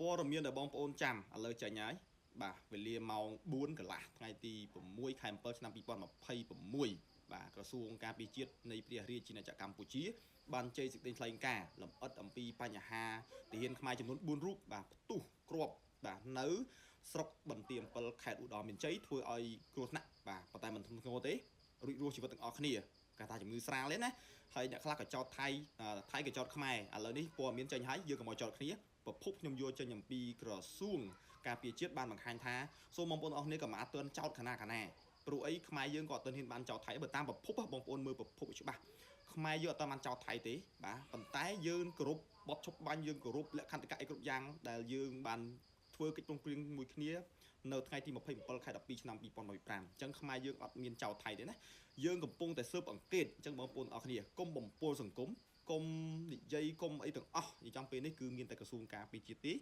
ព័ត៌មានដែលបងប្អូនចាំឥឡូវចាញ់ហើយបាទវេលាម៉ោង4កន្លះថ្ងៃទី6ខែ7ឆ្នាំ2026បាទក្រសួងការពារជាតិនៃព្រះរាជាណាចក្រកម្ពុជាបានចេញសេចក្តីថ្លែងការណ៍លម្អិតអំពីបញ្ហាទាហានខ្មែរចំនួន4រូបបាទផ្ទុះគ្រាប់បាទនៅស្រុកបន្ទាយអំពិលខេត្តឧត្តរមានជ័យធ្វើឲ្យគ្រោះថ្នាក់បាទប៉ុន្តែមិនធ្ងន់ធ្ងរទេរួចរស់ជីវិតទាំងអស់គ្នាគេថាជំងឺស្រាលទេណាហើយអ្នកខ្លះក៏ចោទថៃក៏ចោទខ្មែរឥឡូវនេះព័ត៌មានចេញហើយយើងក៏មកចោទគ្នាប្រភពខ្ញុំយកចេញអំពីក្រសួងការពារជាតិបានបង្ហាញថាសូមបងប្អូនអរគ្នាក៏មកអត់ទាន់ចោទខណៈព្រោះអីខ្មែរយើងក៏អត់ទាន់ហ៊ានបានចោទថៃបើតាមប្រភពបងប្អូនមើលប្រភពច្បាស់ខ្មែរយើងអត់ទាន់បានចោទថៃទេបាទប៉ុន្តែយើងគោរពបទឈប់បាញ់យើងគោរពលក្ខន្តិកៈអីគ្រប់យ៉ាងដែលយើងបានធ្វើកិច្ចព្រមព្រៀងមួយគ្នានៅថ្ងៃទី27ខែ12ឆ្នាំ2025អញ្ចឹងខ្មែរយើងអត់មានចោទថៃទេណាយើងកំពុងតែស៊ើបអង្កេតអញ្ចឹងបងប្អូនអរគ្នាកុំបំពុលសង្គមគុំនិយាយគុំអីទាំងអស់និយាយចំពេលនេះគឺមានតែក្រសួងការពារជាតិទេ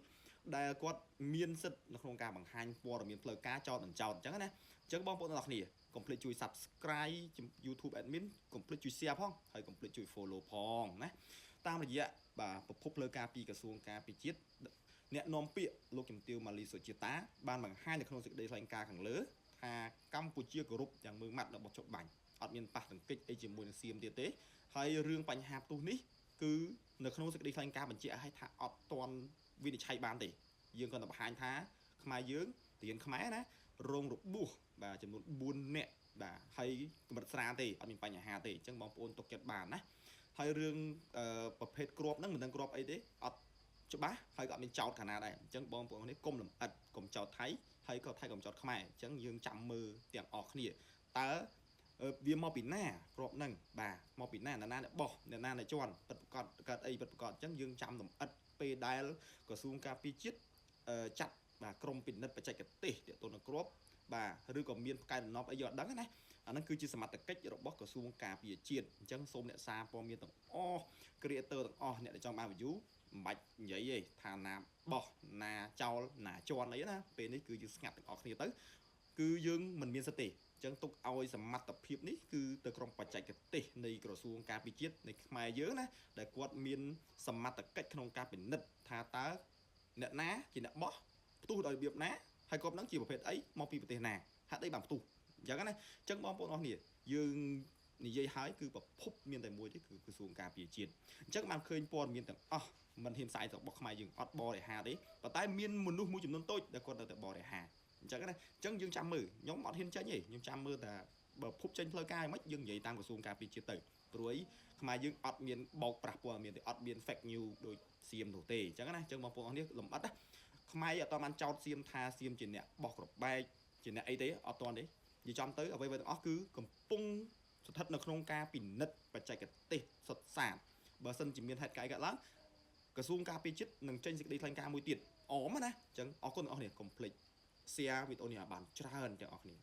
ដែលគាត់មានសិទ្ធិនៅក្នុងការបង្ហាញព័ត៌មានផ្លូវការចោតមិនចោតអញ្ចឹងណាអញ្ចឹងបងប្អូនទាំងអស់គ្នាកុំភ្លេចជួយ Subscribe YouTube Admin កុំភ្លេចជួយ Share ផងហើយកុំភ្លេចជួយ Follow ផងណាតាមរយៈបាទប្រភពផ្លូវការពីក្រសួងការពារជាតិអ្នកនាំពាក្យលោកជំទាវម៉ាលីសុជាតាបានបង្ហាញនៅក្នុងសេចក្តីថ្លែងការណ៍ខាងលើថាកម្ពុជាគោរពយ៉ាងមើងម៉ាត់របស់ចុះបាញ់អត់មានប៉ះទង្គិចអីជាមួយនឹងសៀមទៀតទេហើយរឿងបញ្ហាផ្ទុះនេះគឺនៅក្នុងសេចក្តីថ្លែងការណ៍បញ្ជាក់ឲ្យថាអត់ទាន់វិនិច្ឆ័យបានទេយើងគាត់តែបង្ហាញថាខ្មែរយើងទានខ្មែរណារងរបួសបាទចំនួន4នាក់បាទហើយកម្រិតស្រាលទេអត់មានបញ្ហាទេអញ្ចឹងបងប្អូនទុកចិត្តបានណាហើយរឿងប្រភេទគ្រាប់ហ្នឹងមិនដឹងគ្រាប់អីទេអត់ច្បាស់ហើយក៏អត់មានចោតខាងណាដែរអញ្ចឹងបងប្អូននេះកុំលំអិតកុំចោតថៃហើយក៏ថៃកុំចោតខ្មែរអញ្ចឹងយើងចាំមើលទាំងអស់គ្នាតើវាមកពីណាគ្រាប់ហ្នឹងបាទមកពីណាអ្នកណាបោះអ្នកណាជន់ពិតប្រកបកើតអីពិតប្រកបអញ្ចឹងយើងចាំលំអិតពេលដែលក្រសួងការពារជាតិចាត់បាទក្រមពិនិត្យបច្ចេកទេសទាក់ទងនឹងគ្រាប់បាទឬក៏មានផ្កាយដំណប់អីយកដឹងណាអាហ្នឹងគឺជាសមត្ថកិច្ចរបស់ក្រសួងការពារជាតិអញ្ចឹងសូមអ្នកសារព័ត៌មានទាំងអស់ creator ទាំងអស់អ្នកដែលចង់បាន view មិនបាច់និយាយទេថាណាបោះណាចោលណាជន់អីណាពេលនេះគឺយើងស្ងាត់ទាំងអស់គ្នាទៅគឺយើងមិនមានសិទ្ធិទេអញ្ចឹងទុកឲ្យសមត្ថភាពនេះគឺទៅក្រុមបច្ចេកទេសនៃក្រសួងការពារជាតិនៃខ្មែរយើងណាដែលគាត់មានសមត្ថកិច្ចក្នុងការពិនិត្យថាតើអ្នកណាជាអ្នកបោះផ្ទុះដោយរបៀបណាហើយគាត់នឹងជាប្រភេទអីមកពីប្រទេសណាហេតុអីបានផ្ទុះអញ្ចឹងណាអញ្ចឹងបងប្អូនអរគ្នាយើងនិយាយហើយគឺប្រភពមានតែមួយទេគឺក្រសួងការពារជាតិអញ្ចឹងបានឃើញព័ត៌មានទាំងអស់មិនហ៊ានផ្សាយរបស់ខ្មែរយើងអត់បរិហាទេប៉ុន្តែមានមនុស្សមួយចំនួនតូចដែលគាត់នៅតែបរិហាអញ្ចឹងណាអញ្ចឹងយើងចាំមើលខ្ញុំអត់ហ៊ានចេញទេខ្ញុំចាំមើលតែបើភពចេញផ្លូវការមិនយើងនិយាយតាមក្រសួងការពារជាតិទៅព្រួយខ្មែរយើងអត់មានបោកប្រាស់ព័ត៌មានទេអត់មាន fake news ដូចសៀមនោះទេអញ្ចឹងណាអញ្ចឹងបងប្អូនអរគ្នាលំអិតណាខ្មែរអត់បានចោតសៀមថាសៀមជាអ្នកបោះក្របបែកជាអ្នកអីទេអត់ទាន់ទេនិយាយចំទៅអ្វីៗទាំងអស់គឺកំពុងស្ថិតនៅក្នុងការពិនិត្យបច្ចេកទេសសុទ្ធសាធបើសិនជាមានហេតុការណ៍កើតឡើងក្រសួងការពារជាតិនឹងចេញសេចក្តីថ្លែងការណ៍មួយទៀតអមណាអញ្ចឹងអរគុណអ្នកនរគ្នាកុំភ្លេច share វីដេអូនេះឲ្យបានច្រើនទាំងអស់គ្នា